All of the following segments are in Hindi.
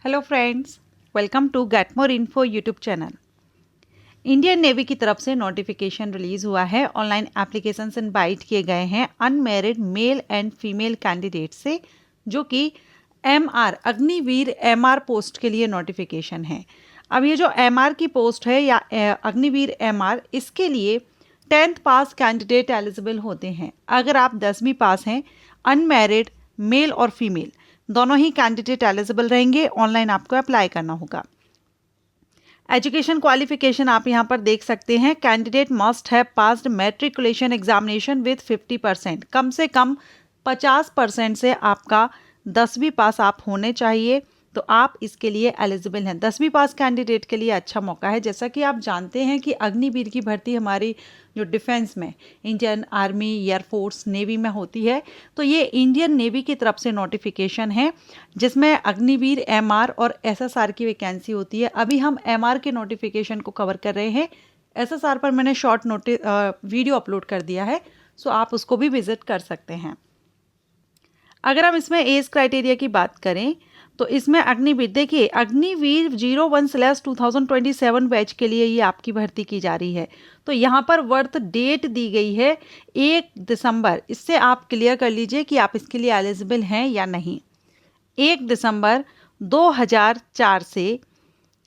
Hello friends, welcome to get more info YouTube channel. Indian navy की तरफ से नोटिफिकेशन रिलीज़ हुआ है। ऑनलाइन एप्लीकेशंस इनवाइट किए गए हैं unmarried male and female candidate से, जो कि एमआर अग्निवीर एमआर पोस्ट के लिए नोटिफिकेशन है। अब ये जो एमआर की पोस्ट है या अग्निवीर एमआर, इसके लिए 10th पास कैंडिडेट एलिजिबल होते हैं। अगर आप 10वीं पास हैं, अनमैरिड मेल और फीमेल दोनों ही कैंडिडेट एलिजिबल रहेंगे। ऑनलाइन आपको अप्लाई करना होगा। एजुकेशन क्वालिफिकेशन आप यहाँ पर देख सकते हैं। Candidate must have passed matriculation examination with 50%, कम से कम 50% से आपका 10वीं पास आप होने चाहिए, तो आप इसके लिए एलिजिबल हैं। 10वीं पास कैंडिडेट के लिए अच्छा मौका है। जैसा कि आप जानते हैं कि अग्निवीर की भर्ती हमारी जो डिफेंस में इंडियन आर्मी, एयरफोर्स, नेवी में होती है, तो ये इंडियन नेवी की तरफ से नोटिफिकेशन है जिसमें अग्निवीर एमआर और एसएसआर की वैकेंसी होती है। अभी हम एमआर के नोटिफिकेशन को कवर कर रहे हैं। एसएसआर पर मैंने शॉर्ट वीडियो अपलोड कर दिया है, सो आप उसको भी विजिट कर सकते हैं। अगर हम इसमें एज क्राइटेरिया की बात करें तो इसमें अग्निवीर, देखिए अग्निवीर 01/2027 बैच के लिए ये आपकी भर्ती की जा रही है। तो यहाँ पर बर्थ डेट दी गई है 1 दिसंबर। इससे आप क्लियर कर लीजिए कि आप इसके लिए एलिजिबल हैं या नहीं। 1 दिसंबर 2004 से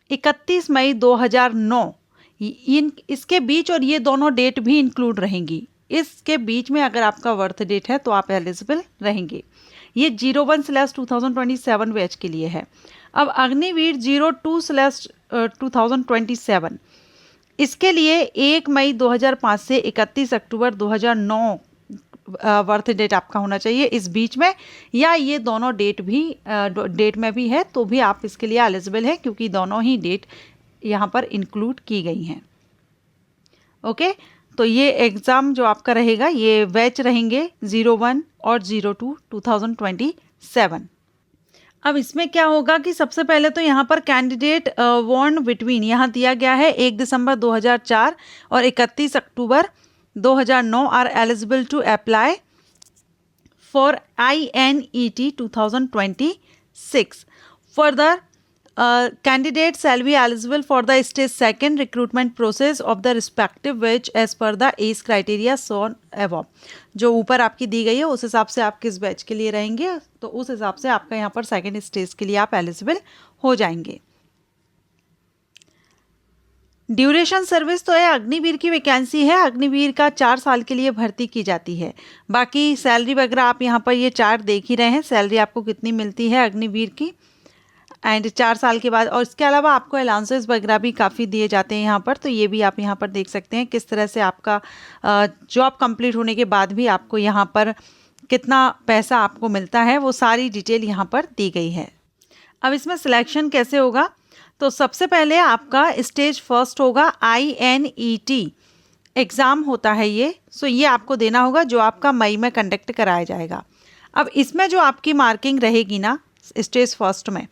31 मई 2009 इसके बीच, और ये दोनों डेट भी इंक्लूड रहेंगी। इसके बीच में अगर आपका बर्थ डेट है तो आप एलिजिबल रहेंगे। ये 01/2027 बैच के लिए है। अब अग्निवीर 02/2027 इसके लिए 1 मई 2005 से 31 अक्टूबर 2009 बर्थ डेट आपका होना चाहिए इस बीच में, या ये दोनों डेट में भी है तो भी आप इसके लिए एलिजिबल है, क्योंकि दोनों ही डेट यहाँ पर इंक्लूड की गई हैं। ओके, तो ये एग्ज़ाम जो आपका रहेगा, ये बैच रहेंगे 01 और 02 2027। अब इसमें क्या होगा कि सबसे पहले तो यहाँ पर कैंडिडेट वॉर्न बिटवीन यहाँ दिया गया है 1 दिसंबर 2004 और 31 अक्टूबर 2009 are eligible to apply for INET 2026। Further candidates shall be eligible for the stage 2nd recruitment process of the respective batch as per the age criteria shown above। जो ऊपर आपकी दी गई है उस हिसाब से आप किस बैच के लिए रहेंगे, तो उस हिसाब से आपका यहाँ पर 2nd स्टेज के लिए आप एलिजिबल हो जाएंगे। ड्यूरेशन सर्विस तो है, अग्निवीर की वैकेंसी है। अग्निवीर का 4 साल के लिए भर्ती की जाती है। बाकी सैलरी वगैरह आप यहाँ पर ये चार्ट देख ही रहे हैं, सैलरी आपको कितनी मिलती है अग्निवीर की, एंड 4 साल के बाद। और इसके अलावा आपको अलाउंसेस वगैरह भी काफ़ी दिए जाते हैं यहाँ पर, तो ये भी आप यहाँ पर देख सकते हैं किस तरह से आपका जॉब कंप्लीट होने के बाद भी आपको यहाँ पर कितना पैसा आपको मिलता है, वो सारी डिटेल यहाँ पर दी गई है। अब इसमें सिलेक्शन कैसे होगा, तो सबसे पहले आपका स्टेज फर्स्ट होगा, INET एग्ज़ाम होता है ये। सो ये आपको देना होगा, जो आपका मई में कंडक्ट कराया जाएगा। अब इसमें जो आपकी मार्किंग रहेगी ना स्टेज फर्स्ट में,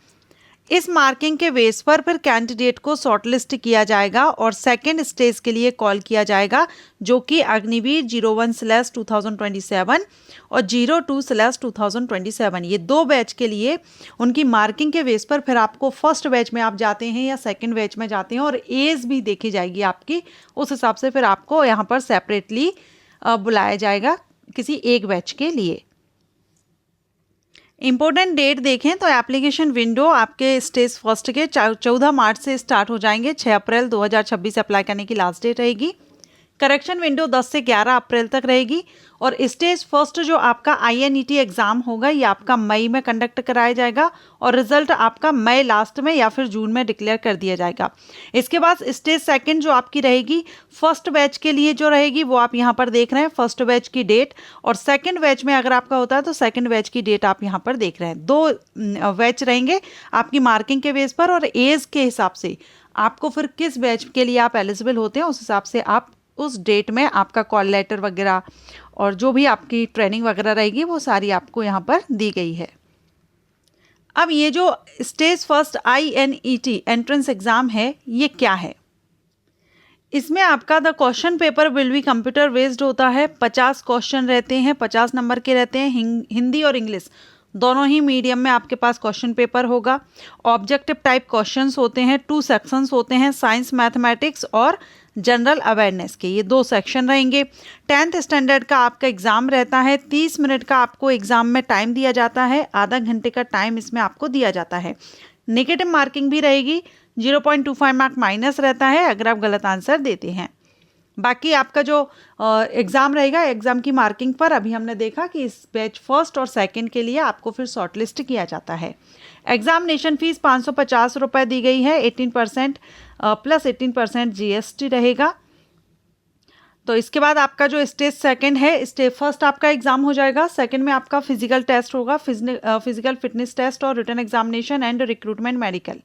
इस मार्किंग के बेस पर फिर कैंडिडेट को शॉर्टलिस्ट किया जाएगा और 2nd स्टेज के लिए कॉल किया जाएगा, जो कि अग्निवीर 01/2027 और 02/2027 ये 2 बैच के लिए उनकी मार्किंग के बेस पर फिर आपको फर्स्ट बैच में आप जाते हैं या 2nd बैच में जाते हैं, और एज भी देखी जाएगी आपकी। उस हिसाब से फिर आपको यहाँ पर सेपरेटली बुलाया जाएगा किसी एक बैच के लिए। इम्पोर्टेंट डेट देखें तो एप्लीकेशन विंडो आपके स्टेज फर्स्ट के 14 मार्च से स्टार्ट हो जाएंगे। 6 अप्रैल 2026 अप्लाई करने की लास्ट डेट रहेगी। करेक्शन विंडो 10 से 11 अप्रैल तक रहेगी। और स्टेज फर्स्ट जो आपका INET एग्ज़ाम होगा, ये आपका मई में कंडक्ट कराया जाएगा और रिजल्ट आपका मई लास्ट में या फिर जून में डिक्लेयर कर दिया जाएगा। इसके बाद स्टेज 2nd जो आपकी रहेगी, फर्स्ट बैच के लिए जो रहेगी वो आप यहाँ पर देख रहे हैं फर्स्ट बैच की डेट, और 2nd बैच में अगर आपका होता है तो 2nd बैच की डेट आप यहाँ पर देख रहे हैं। 2 बैच रहेंगे आपकी मार्किंग के बेस पर, और एज के हिसाब से आपको फिर किस बैच के लिए आप एलिजिबल होते हैं उस हिसाब से आप उस डेट में आपका कॉल लेटर वगैरह और जो भी आपकी ट्रेनिंग वगैरह रहेगी वो सारी आपको यहाँ पर दी गई है। अब ये जो stage first INET entrance exam है, ये क्या है, इसमें आपका the question paper will be computer based होता है। 50 क्वेश्चन रहते हैं, 50 नंबर के रहते हैं। हिंदी और इंग्लिश दोनों ही मीडियम में आपके पास क्वेश्चन पेपर होगा। ऑब्जेक्टिव टाइप क्वेश्चंस होते हैं, 2 सेक्शंस होते हैं, साइंस मैथमेटिक्स और जनरल अवेयरनेस के, ये 2 सेक्शन रहेंगे। 10th स्टैंडर्ड का आपका एग्ज़ाम रहता है, 30 मिनट का आपको एग्ज़ाम में टाइम दिया जाता है, आधा घंटे का टाइम इसमें आपको दिया जाता है। नेगेटिव मार्किंग भी रहेगी, 0.25 मार्क माइनस रहता है अगर आप गलत आंसर देते हैं। बाकी आपका जो एग्ज़ाम रहेगा, एग्ज़ाम की मार्किंग पर अभी हमने देखा कि इस बैच फर्स्ट और सेकंड के लिए आपको फिर शॉर्टलिस्ट किया जाता है। एग्जामिनेशन फ़ीस 550 रुपये दी गई है, 18% प्लस 18% GST रहेगा। तो इसके बाद आपका जो स्टेज सेकंड है, स्टेज फर्स्ट आपका एग्जाम हो जाएगा, सेकंड में आपका फिजिकल टेस्ट होगा, फिजिकल फिटनेस टेस्ट और written examination and recruitment medical.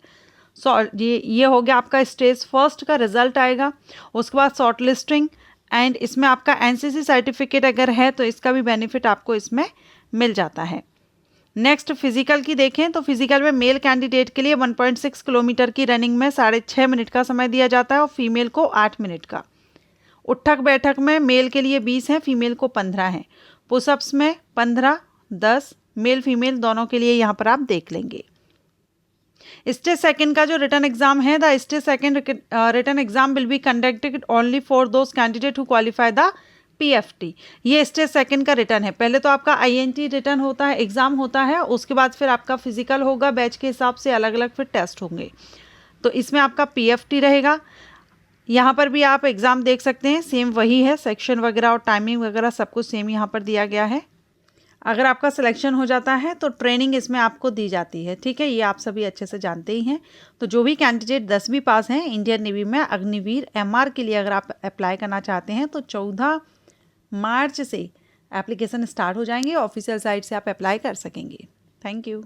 ये हो गया आपका स्टेज फर्स्ट का रिजल्ट आएगा। उसके बाद शॉर्ट लिस्टिंग एंड इसमें आपका NCC सर्टिफिकेट अगर है तो इसका भी बेनिफिट आपको इसमें मिल जाता है। नेक्स्ट फिजिकल की देखें तो फिजिकल में मेल कैंडिडेट के लिए 1.6 किलोमीटर की रनिंग में 6.5 मिनट का समय दिया जाता है और फीमेल को 8 मिनट का। उठक बैठक में मेल के लिए 20 है, फीमेल को 15 है। पुशअप्स में 15, 10 मेल फीमेल दोनों के लिए यहाँ पर आप देख लेंगे। स्टेज सेकंड का जो रिटन एग्जाम है, the stage second written exam will be conducted only for those candidate who qualify the PFT। ये स्टेज सेकंड का रिटर्न है। पहले तो आपका INT रिटर्न होता है, एग्जाम होता है, उसके बाद फिर आपका फिजिकल होगा, बैच के हिसाब से अलग अलग फिर टेस्ट होंगे। तो इसमें आपका PFT रहेगा। यहाँ पर भी आप एग्ज़ाम देख सकते हैं, सेम वही है, सेक्शन वगैरह और टाइमिंग वगैरह सब कुछ सेम यहाँ पर दिया गया है। अगर आपका सिलेक्शन हो जाता है तो ट्रेनिंग इसमें आपको दी जाती है, ठीक है, ये आप सभी अच्छे से जानते ही हैं। तो जो भी कैंडिडेट 10वीं पास हैं इंडियन नेवी में अग्निवीर MR के लिए अगर आप अप्लाई करना चाहते हैं तो 14 मार्च से एप्लीकेशन स्टार्ट हो जाएंगे, ऑफिशियल साइट से आप अप्लाई कर सकेंगे। Thank you.